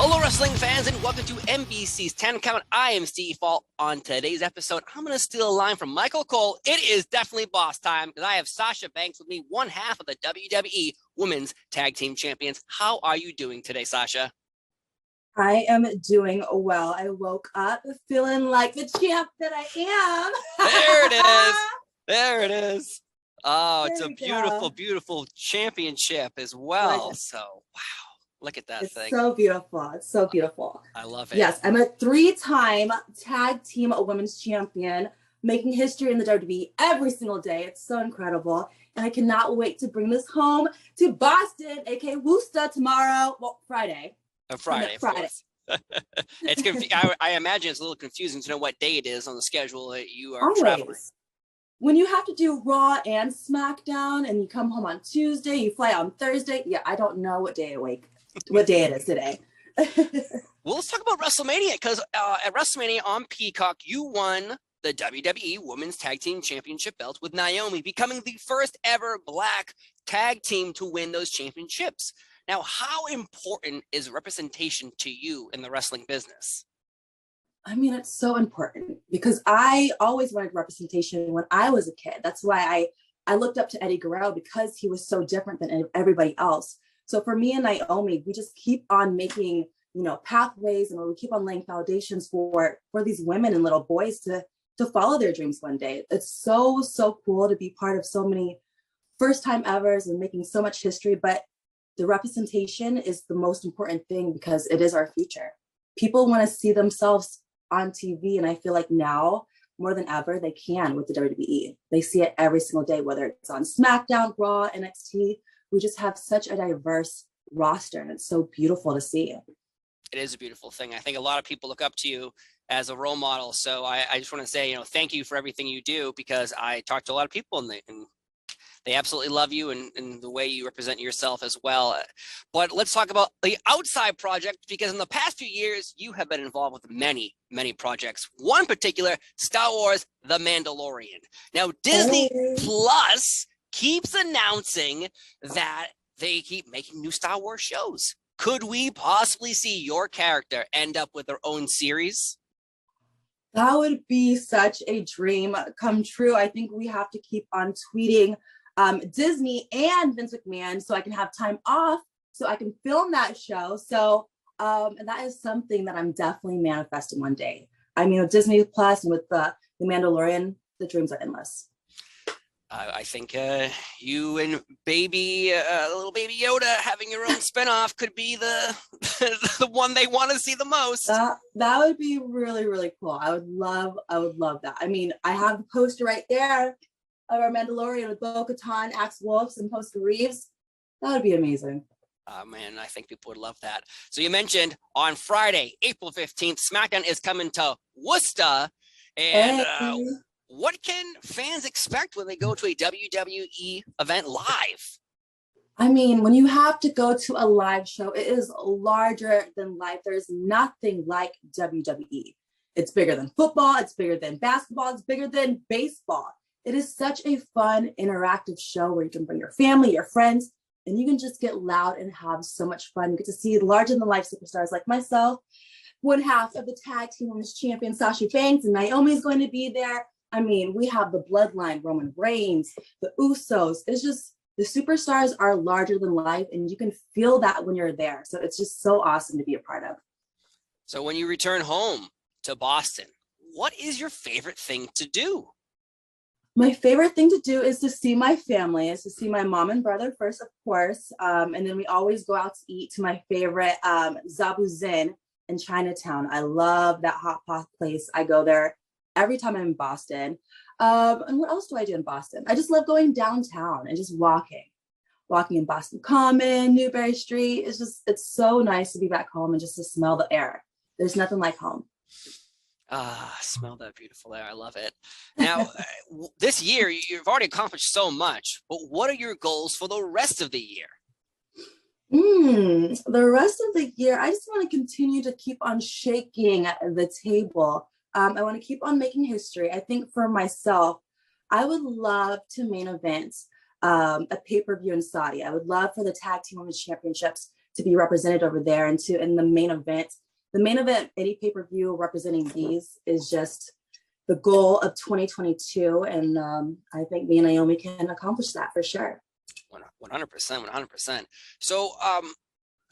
Hello, wrestling fans, and welcome to NBC's 10 Count. I am Steve Fault. On today's episode, I'm going to steal a line from Michael Cole. It is definitely boss time because I have Sasha Banks with me, one half of the WWE Women's Tag Team Champions. How are you doing today, Sasha? I am doing well. I woke up feeling like the champ that I am. There it is. There it is. Oh, it's a beautiful, go. beautiful championship as well. So, wow. Look at that thing. It's so beautiful. It's so beautiful. I love it. Yes, I'm a 3-time tag team women's champion, making history in the WWE every single day. It's so incredible. And I cannot wait to bring this home to Boston, aka Worcester, tomorrow. Well, Friday. Friday. It's I imagine it's a little confusing to know what day it is on the schedule that you are traveling. When you have to do Raw and SmackDown and you come home on Tuesday, you fly on Thursday. Yeah, I don't know what day it is today. Well, let's talk about WrestleMania because at WrestleMania on Peacock, you won the WWE Women's Tag Team Championship belt with Naomi, becoming the first ever Black tag team to win those championships. Now, how important is representation to you in the wrestling business? I mean, it's so important because I always wanted representation when I was a kid. That's why I looked up to Eddie Guerrero because he was so different than everybody else. So for me and Naomi, we just keep on making, pathways, and we keep on laying foundations for these women and little boys to follow their dreams one day. It's so, so cool to be part of so many first time evers and making so much history. But the representation is the most important thing because it is our future. People want to see themselves on TV. And I feel like now more than ever, they can with the WWE. They see it every single day, whether it's on SmackDown, Raw, NXT. We just have such a diverse roster, and it's so beautiful to see. It is a beautiful thing. I think a lot of people look up to you as a role model. So I just want to say, thank you for everything you do, because I talk to a lot of people and they absolutely love you and the way you represent yourself as well. But let's talk about the outside project, because in the past few years, you have been involved with many, many projects. One particular, Star Wars, The Mandalorian. Now, Disney Plus keeps announcing that they keep making new Star Wars shows. Could we possibly see your character end up with their own series? That would be such a dream come true. I think we have to keep on tweeting Disney and Vince McMahon so I can have time off so I can film that show. So and that is something that I'm definitely manifesting one day. I mean, with Disney Plus and with the Mandalorian, the dreams are endless. I think you and little baby Yoda having your own spinoff could be the the one they want to see the most. That would be really, really cool. I would love that. I mean, I have the poster right there of our Mandalorian with Bo-Katan, Axe Wolves, and Poster Reeves. That would be amazing. Man, I think people would love that. So you mentioned on Friday, April 15th, SmackDown is coming to Worcester. And what can fans expect when they go to a WWE event live? I mean, when you have to go to a live show, it is larger than life. There's nothing like WWE. It's bigger than football. It's bigger than basketball. It's bigger than baseball. It is such a fun, interactive show where you can bring your family, your friends, and you can just get loud and have so much fun. You get to see larger than life superstars like myself, one half of the tag team women's champion, Sasha Banks, and Naomi is going to be there. I mean, we have the bloodline, Roman Reigns, the Usos. It's just, the superstars are larger than life, and you can feel that when you're there. So it's just so awesome to be a part of. So when you return home to Boston, what is your favorite thing to do? My favorite thing to do is to see my family, is to see my mom and brother first, of course. And then we always go out to eat to my favorite Zabu Zin in Chinatown. I love that hot pot place. I go there every time I'm in Boston. And what else do I do in Boston? I just love going downtown and just walking in Boston Common, Newbury Street. It's so nice to be back home and just to smell the air. There's nothing like home. Smell that beautiful air. I love it. Now, this year, you've already accomplished so much, but what are your goals for the rest of the year? The rest of the year, I just want to continue to keep on shaking the table. I want to keep on making history. I think for myself, I would love to main event a pay-per-view in Saudi. I would love for the Tag Team Women's Championships to be represented over there, and to in the main event. The main event, any pay-per-view representing these is just the goal of 2022. And I think me and Naomi can accomplish that for sure. 100%, 100%. So,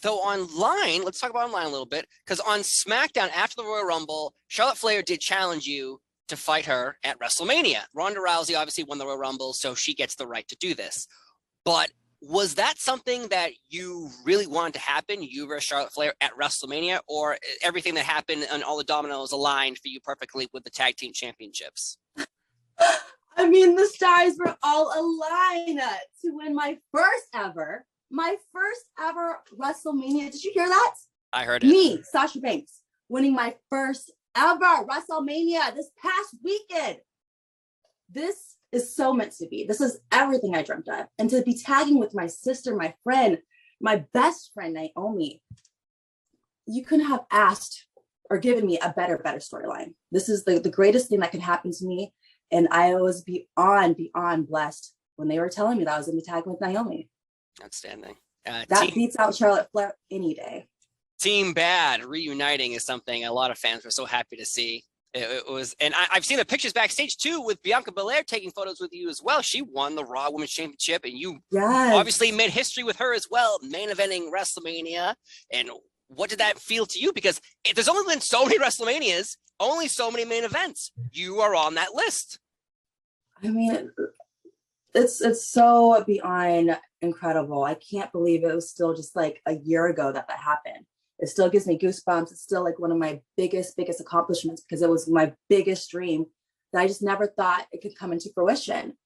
though online, let's talk about online a little bit, because on SmackDown after the Royal Rumble, Charlotte Flair did challenge you to fight her at WrestleMania. Ronda Rousey obviously won the Royal Rumble, so she gets the right to do this. But was that something that you really wanted to happen, you versus Charlotte Flair at WrestleMania, or everything that happened and all the dominoes aligned for you perfectly with the tag team championships? I mean, the stars were all aligned to win my first ever WrestleMania. Did you hear that? I heard it. Me, Sasha Banks, winning my first ever WrestleMania this past weekend. This is so meant to be. This is everything I dreamt of. And to be tagging with my sister, my friend, my best friend, Naomi, you couldn't have asked or given me a better storyline. This is the greatest thing that could happen to me. And I was beyond blessed when they were telling me that I was going to be tagging with Naomi. Outstanding. That beats out Charlotte Flair any day. Team Bad reuniting is something a lot of fans were so happy to see. It was, and I've seen the pictures backstage too with Bianca Belair taking photos with you as well. She won the Raw Women's Championship, and you obviously made history with her as well, main eventing WrestleMania. And what did that feel to you? Because there's only been so many WrestleManias, only so many main events. You are on that list. I mean, it's so beyond incredible. I can't believe it was still just like a year ago that happened. It still gives me goosebumps. It's still like one of my biggest accomplishments, because it was my biggest dream that I just never thought it could come into fruition.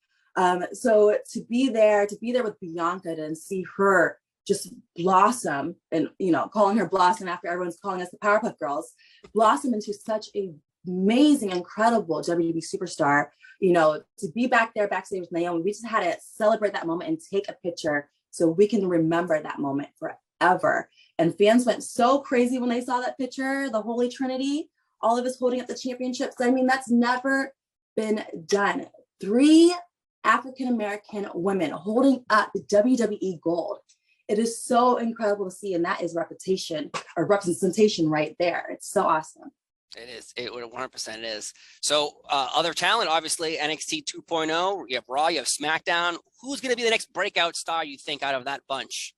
So to be there with Bianca and see her just blossom, and, you know, calling her Blossom after everyone's calling us the Powerpuff Girls, blossom into such a amazing, incredible WWE superstar, you know, to be back there backstage with Naomi, we just had to celebrate that moment and take a picture so we can remember that moment forever. And fans went so crazy when they saw that picture, the Holy Trinity, all of us holding up the championships. I mean, that's never been done. 3 African-American women holding up the WWE gold. It is so incredible to see. And that is representation right there. It's so awesome. It is. It 100% is. So other talent, obviously, NXT 2.0, you have Raw, you have SmackDown. Who's going to be the next breakout star, you think, out of that bunch?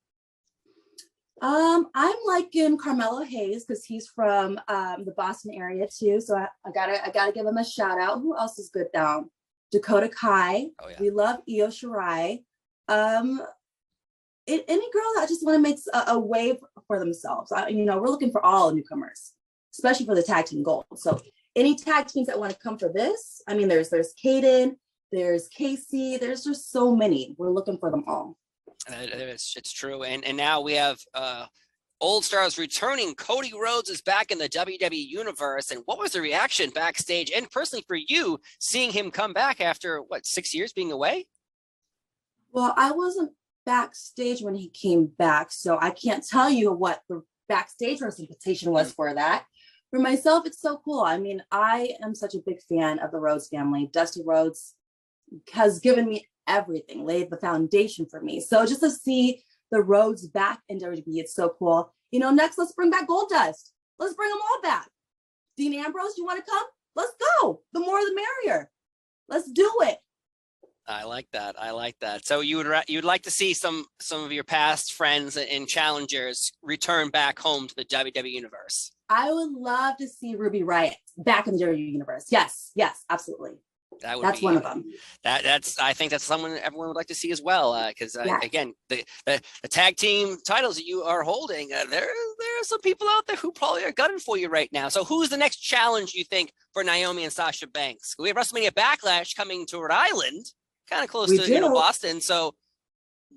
I'm liking Carmelo Hayes, because he's from the Boston area too. So I gotta give him a shout out. Who else is good down? Dakota Kai. Oh, yeah. We love Io Shirai. Any girl that just want to make a wave for themselves. You know, we're looking for all newcomers, especially for the tag team gold. So any tag teams that want to come for this, I mean, there's Kaden, there's Casey, there's just so many. We're looking for them all. It's true. And now we have old stars returning. Cody Rhodes is back in the WWE universe. And what was the reaction backstage and personally for you seeing him come back after 6 years being away? Well, I wasn't backstage when he came back, so I can't tell you what the backstage representation was for that. For myself, it's so cool. I mean, I am such a big fan of the Rhodes family. Dusty Rhodes has given me everything, laid the foundation for me. So just to see the Rhodes back in WWE, it's so cool. You know, next, let's bring back Goldust. Let's bring them all back. Dean Ambrose, you want to come? Let's go. The more the merrier. Let's do it. I like that. So you'd like to see some of your past friends and challengers return back home to the WWE universe. I would love to see Ruby Riott back in the WWE universe. Yes, absolutely. That's one of them. I think that's someone everyone would like to see as well. Because again, the tag team titles that you are holding, there are some people out there who probably are gunning for you right now. So who's the next challenge you think for Naomi and Sasha Banks? We have WrestleMania Backlash coming to Rhode Island, kind of close to Boston. So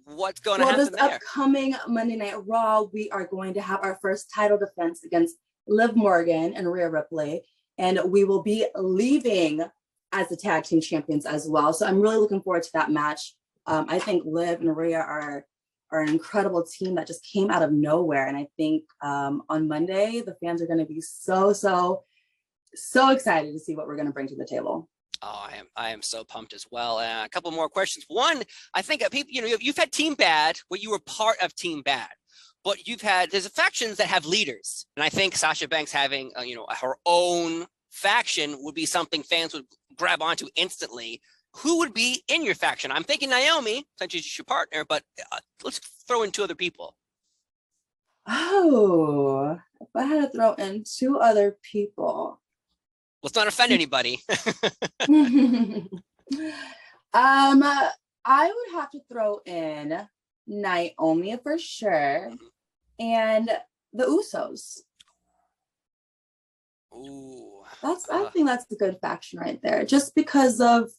what's going to happen this there? Upcoming Monday Night Raw, we are going to have our first title defense against Liv Morgan and Rhea Ripley, and we will be leaving as the tag team champions as well. So I'm really looking forward to that match. I think Liv and Rhea are an incredible team that just came out of nowhere. And I think on Monday, the fans are going to be so excited to see what we're going to bring to the table. Oh, I am so pumped as well. A couple more questions. One, I think people, you've had Team Bad where you were part of Team Bad. but there's factions that have leaders. And I think Sasha Banks having, her own faction would be something fans would grab onto instantly. Who would be in your faction? I'm thinking Naomi, since she's your partner, but let's throw in 2 other people. Oh, if I had to throw in 2 other people. Let's not offend anybody. I would have to throw in Naomi for sure, and the Usos. Ooh, I think that's a good faction right there, just because of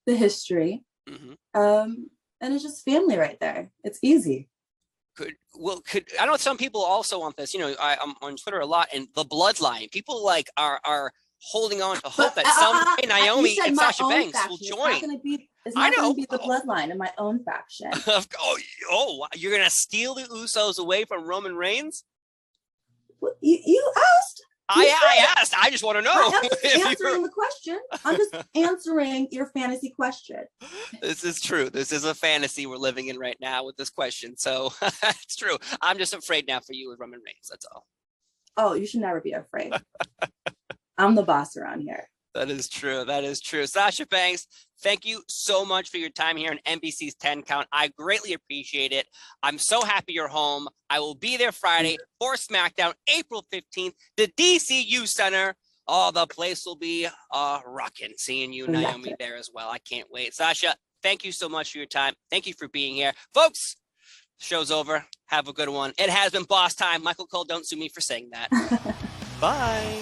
the history. And it's just family right there. It's easy. I know some people also want this. I'm on Twitter a lot, and the bloodline. People are holding on to hope that someday Naomi and Sasha Banks will join. It's not going to be the bloodline in my own faction. You're going to steal the Usos away from Roman Reigns? You asked. I asked. I just want to know. I'm just answering the question. I'm just answering your fantasy question. This is true. This is a fantasy we're living in right now with this question. So it's true. I'm just afraid now for you with Roman Reigns. That's all. Oh, you should never be afraid. I'm the boss around here. That is true. That is true. Sasha Banks, thank you so much for your time here on NBC's 10 Count. I greatly appreciate it. I'm so happy you're home. I will be there Friday for SmackDown, April 15th, the DCU Center. Oh, the place will be rocking. Seeing you, Naomi, there as well. I can't wait. Sasha, thank you so much for your time. Thank you for being here. Folks, show's over. Have a good one. It has been boss time. Michael Cole, don't sue me for saying that. Bye.